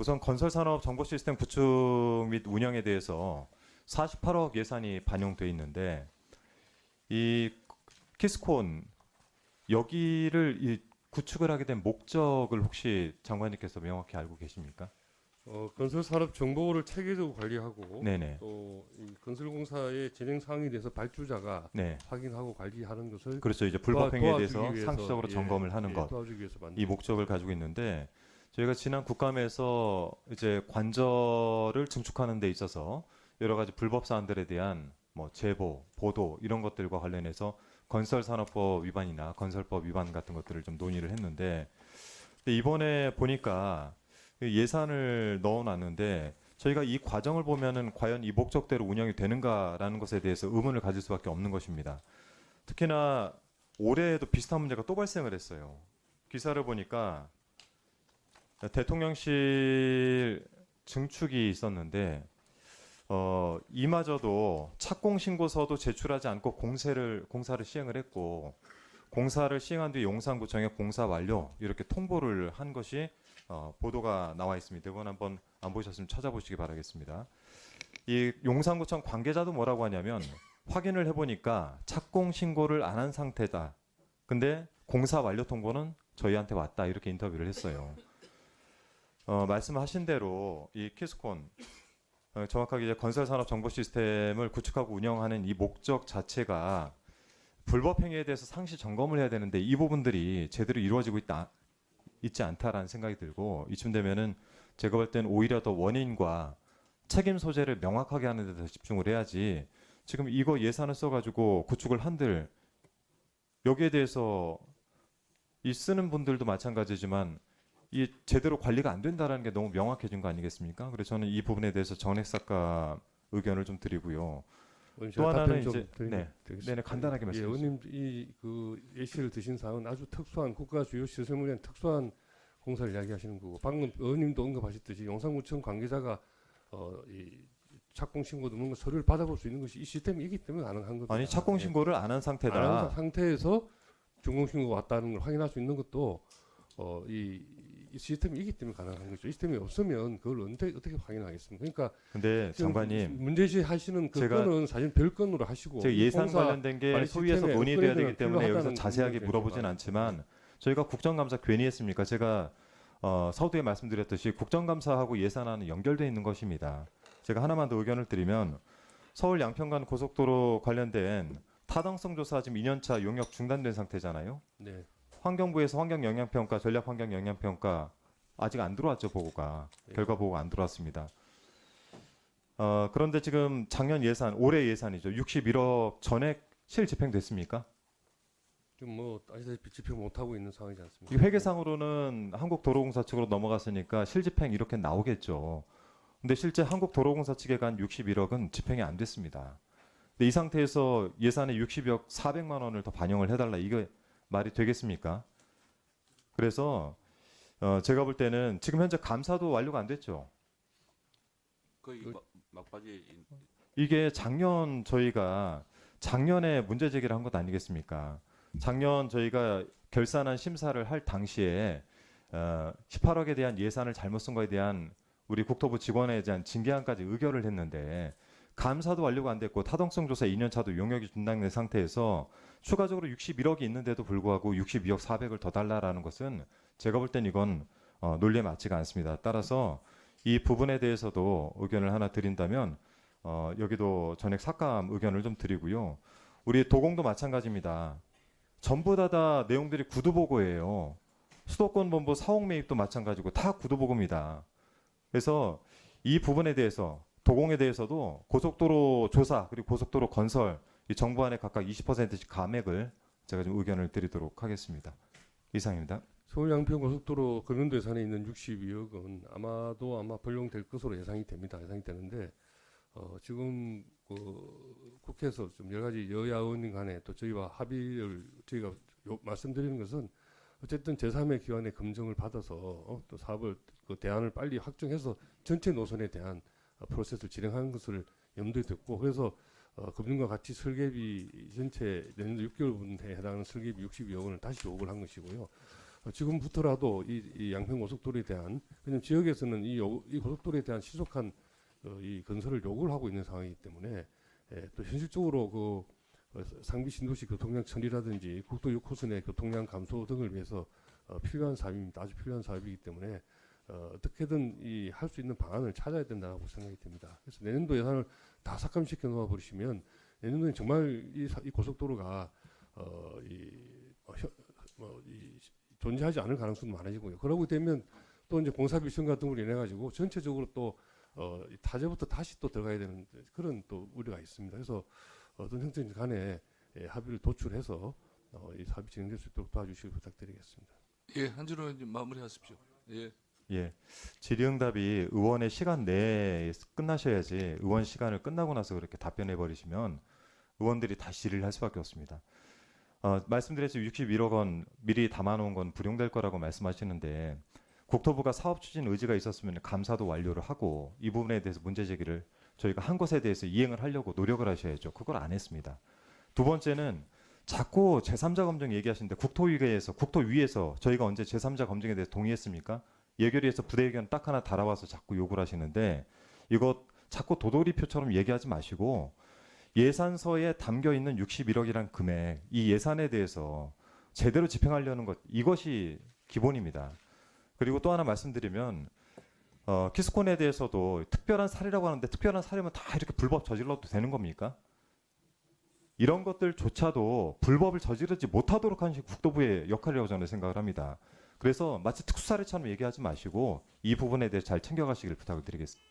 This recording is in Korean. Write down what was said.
우선 건설산업 정보시스템 구축 및 운영에 대해서 48억 예산이 반영돼 있는데 이 키스콘 여기를 이 구축을 하게 된 목적을 혹시 장관님께서 명확히 알고 계십니까? 건설산업 정보를 체계적으로 관리하고 네네. 또 이 건설공사의 진행 사항에 대해서 발주자가 네. 확인하고 관리하는 것을 그렇죠. 이제 불법 행위에 도와주기 대해서 위해서, 상시적으로 점검을 하는 것. 도와주기 위해서 만든 이 목적을 가지고 있는데 저희가 지난 국감에서 이제 관절을 증축하는 데 있어서 여러 가지 불법 사안들에 대한 뭐 제보, 보도 이런 것들과 관련해서 건설산업법 위반이나 건설법 위반 같은 것들을 좀 논의를 했는데 근데 이번에 보니까 예산을 넣어놨는데 저희가 이 과정을 보면은 과연 이 목적대로 운영이 되는가라는 것에 대해서 의문을 가질 수밖에 없는 것입니다. 특히나 올해에도 비슷한 문제가 또 발생을 했어요. 기사를 보니까 대통령실 증축이 있었는데 이마저도 착공 신고서도 제출하지 않고 공사를 시행을 했고 공사를 시행한 뒤 용산구청에 공사 완료 이렇게 통보를 한 것이 보도가 나와 있습니다. 이건 한번 안 보셨으면 찾아보시기 바라겠습니다. 이 용산구청 관계자도 뭐라고 하냐면 확인을 해보니까 착공 신고를 안 한 상태다. 근데 공사 완료 통보는 저희한테 왔다 이렇게 인터뷰를 했어요. 말씀하신 대로 이 키스콘 정확하게 이제 건설산업 정보 시스템을 구축하고 운영하는 이 목적 자체가 불법 행위에 대해서 상시 점검을 해야 되는데 이 부분들이 제대로 이루어지고 있지 않다라는 생각이 들고 이쯤 되면은 제가 볼 때는 오히려 더 원인과 책임 소재를 명확하게 하는 데 더 집중을 해야지 지금 이거 예산을 써가지고 구축을 한들 여기에 대해서 이 쓰는 분들도 마찬가지지만 이 제대로 관리가 안 된다라는 게 너무 명확해진 거 아니겠습니까? 그래서 저는 이 부분에 대해서 정액삭감 의견을 좀 드리고요. 또 하나는 이제 네네 간단하게 말씀해 주세요. 의원님 이그 예시를 드신 사항은 아주 특수한 국가 주요 시설물에 대한 특수한 공사를 이야기하시는 거고 방금 의원님도 언급하셨듯이 용산구청 관계자가 이 착공 신고도 뭔가 서류를 받아볼 수 있는 것이 이 시스템이기 때문에 가능한 겁니다. 아니 착공 신고를 안 한 상태다. 안 한 상태에서 준공 신고가 왔다는 걸 확인할 수 있는 것도 이 시스템이기 때문에 가능한 거죠. 이 시스템이 없으면 그걸 어떻게 확인하겠습니까? 그러니까 근데 장관님 문제시 하시는 그 제가- 건은 사실 별건으로 하시고 제가 예산 공사 관련된 게 관리 소위에서 시스템에 논의돼야 되기 업그레이드가 때문에 여기서 필요하다는 자세하게 부분에 물어보진 대해서 않지만 저희가 국정감사 괜히 했습니까? 제가 서두에 말씀드렸듯이 국정감사하고 예산안은 연결돼 있는 것입니다. 제가 하나만 더 의견을 드리면 서울 양평간 고속도로 관련된 타당성 조사 지금 2년차 용역 중단된 상태잖아요. 네. 환경부에서 환경영향평가, 전략환경영향평가 아직 안 들어왔죠, 보고가. 네. 결과 보고가 안 들어왔습니다. 그런데 지금 작년 예산, 올해 예산이죠. 61억 전액 실집행됐습니까? 좀 뭐 아시다시피 집행 못 하고 있는 상황이지 않습니까? 이 회계상으로는 한국도로공사 측으로 넘어갔으니까 실집행 이렇게 나오겠죠. 근데 실제 한국도로공사 측에 간 61억은 집행이 안 됐습니다. 근데 이 상태에서 예산에 60억 400만 원을 더 반영을 해달라. 이게 말이 되겠습니까? 그래서 제가 볼 때는 지금 현재 감사도 완료가 안 됐죠. 거의 막바지 이게 작년 저희가 작년에 문제 제기를 한 것 아니겠습니까? 작년 저희가 결산안 심사를 할 당시에 18억에 대한 예산을 잘못 쓴 거에 대한 우리 국토부 직원에 대한 징계안까지 의결을 했는데 감사도 완료가 안 됐고 타당성 조사 2년 차도 용역이 중단된 상태에서 추가적으로 61억이 있는데도 불구하고 62억 400을 더 달라라는 것은 제가 볼 땐 이건 논리에 맞지가 않습니다. 따라서 이 부분에 대해서도 의견을 하나 드린다면 여기도 전액 삭감 의견을 좀 드리고요. 우리 도공도 마찬가지입니다. 전부 다 내용들이 구두보고예요. 수도권 본부 사옥 매입도 마찬가지고 다 구두보고입니다. 그래서 이 부분에 대해서 도공에 대해서도 고속도로 조사 그리고 고속도로 건설 이 정부안에 각각 20%씩 감액을 제가 좀 의견을 드리도록 하겠습니다. 이상입니다. 서울 양평 고속도로 금연도 예산에 있는 62억은 아마 벌용될 것으로 예상이 되는데 지금 그 국회에서 좀 여러 가지 여야 의원님 간에 또 저희와 합의를 저희가 말씀드리는 것은 어쨌든 제3의 기관의 검증을 받아서 또 사업을 그 대안을 빨리 확정해서 전체 노선에 대한 프로세스를 진행하는 것을 염두에 뒀고 그래서 금융과 같이 설계비 전체 내년도 6개월 분에 해당하는 설계비 62억 원을 다시 요구를 한 것이고요. 지금부터라도 이 양평 고속도로에 대한 왜냐면 지역에서는 이 고속도로에 대한 신속한 이 건설을 요구를 하고 있는 상황이기 때문에 또 현실적으로 상비 신도시 교통량 처리라든지 국도 6호선의 교통량 감소 등을 위해서 필요한 사업입니다. 아주 필요한 사업이기 때문에 어떻게든 할 수 있는 방안을 찾아야 된다고 생각이 듭니다. 그래서 내년도 예산을 다 삭감시켜 놓아 버리시면 내년도에 정말 이 고속도로가 존재하지 않을 가능성도 많아지고요. 그러고 되면 또 이제 공사 비용 같은 걸로 인해 가지고 전체적으로 또 타제부터 다시 또 들어가야 되는 그런 또 우려가 있습니다. 그래서 어떤 형태든 간에 합의를 도출해서 이 사업이 진행될 수 있도록 도와주시길 부탁드리겠습니다. 예, 한준호 의원님 마무리하십시오. 예. 예, 질의응답이 의원의 시간 내에 끝나셔야지 의원 시간을 끝나고 나서 그렇게 답변해 버리시면 의원들이 다시 질의를 할 수밖에 없습니다. 말씀드렸죠. 61억 원 미리 담아놓은 건 불용될 거라고 말씀하시는데 국토부가 사업 추진 의지가 있었으면 감사도 완료를 하고 이 부분에 대해서 문제 제기를 저희가 한 것에 대해서 이행을 하려고 노력을 하셔야죠. 그걸 안 했습니다. 두 번째는 자꾸 제3자 검증 얘기하시는데 국토위에서 저희가 언제 제3자 검증에 대해서 동의했습니까? 예결위에서 부대 의견 딱 하나 달아와서 자꾸 욕을 하시는데 이거 자꾸 도돌이표처럼 얘기하지 마시고 예산서에 담겨 있는 61억이란 금액, 이 예산에 대해서 제대로 집행하려는 것, 이것이 기본입니다. 그리고 또 하나 말씀드리면 키스콘에 대해서도 특별한 사례라고 하는데 특별한 사례면 다 이렇게 불법 저질러도 되는 겁니까? 이런 것들조차도 불법을 저지르지 못하도록 하는 국토부의 역할이라고 저는 생각을 합니다. 그래서 마치 특수사례처럼 얘기하지 마시고 이 부분에 대해 잘 챙겨가시길 부탁을 드리겠습니다.